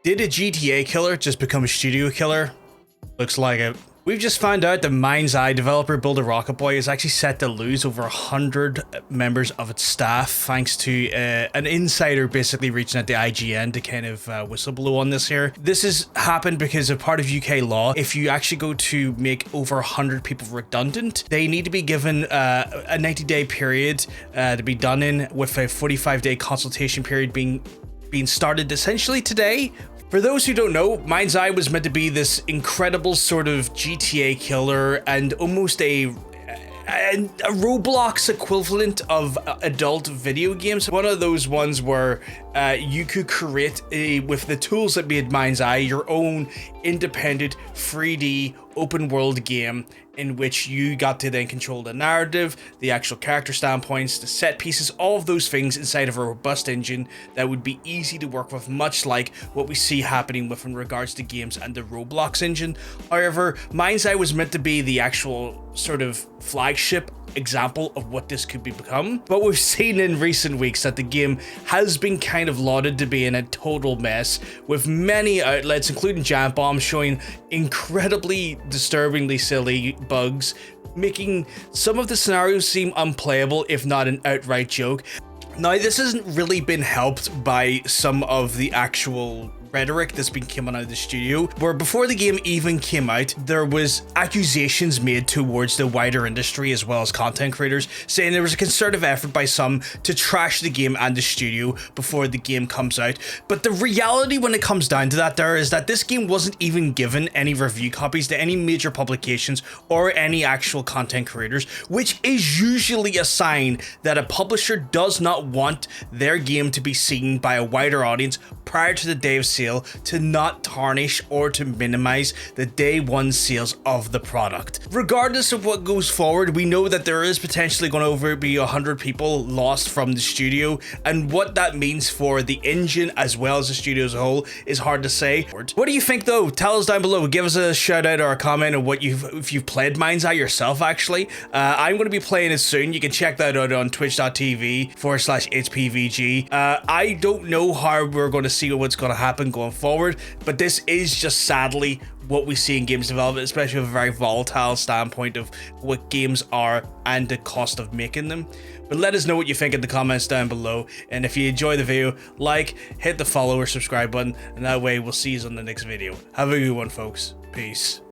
Did a GTA killer just become a studio killer? Looks like it. We've just found out that Mind's Eye developer Builder Rocket Boy is actually set to lose over 100 members of its staff thanks to an insider basically reaching out to IGN to kind of whistleblow on this here. This has happened because of part of UK law. If you actually go to make over 100 people redundant, they need to be given a 90-day period to be done in, with a 45-day consultation period being started essentially today. For those who don't know, Mind's Eye was meant to be this incredible sort of GTA killer and almost a Roblox equivalent of adult video games. One of those ones where you could create with the tools that made Mind's Eye, your own independent 3D open world game in which you got to then control the narrative, the actual character standpoints, the set pieces, all of those things inside of a robust engine that would be easy to work with, much like what we see happening with in regards to games and the Roblox engine. However, Mind's Eye was meant to be the actual sort of flagship example of what this could become, but we've seen in recent weeks that the game has been kind of lauded to be in a total mess, with many outlets including Giant Bomb showing incredibly disturbingly silly bugs, making some of the scenarios seem unplayable if not an outright joke. Now, this hasn't really been helped by some of the actual rhetoric that's been coming out of the studio, where before the game even came out, there was accusations made towards the wider industry as well as content creators, saying there was a concerted effort by some to trash the game and the studio before the game comes out. But the reality when it comes down to that there is that this game wasn't even given any review copies to any major publications or any actual content creators, which is usually a sign that a publisher does not want their game to be seen by a wider audience prior to the day of sale, to not tarnish or to minimize the day one sales of the product. Regardless of what goes forward, we know that there is potentially going to be 100 people lost from the studio, and what that means for the engine as well as the studio as a whole is hard to say. What do you think though? Tell us down below. Give us a shout out or a comment on what if you've played Mind's Eye yourself actually. I'm going to be playing it soon. You can check that out on twitch.tv/HPVG. I don't know how we're going to see what's going to happen going forward, but this is just sadly what we see in games development, especially with a very volatile standpoint of what games are and the cost of making them. But let us know what you think in the comments down below, and if you enjoy the video, like, hit the follow or subscribe button, and that way we'll see you on the next video. Have a good one, folks. Peace.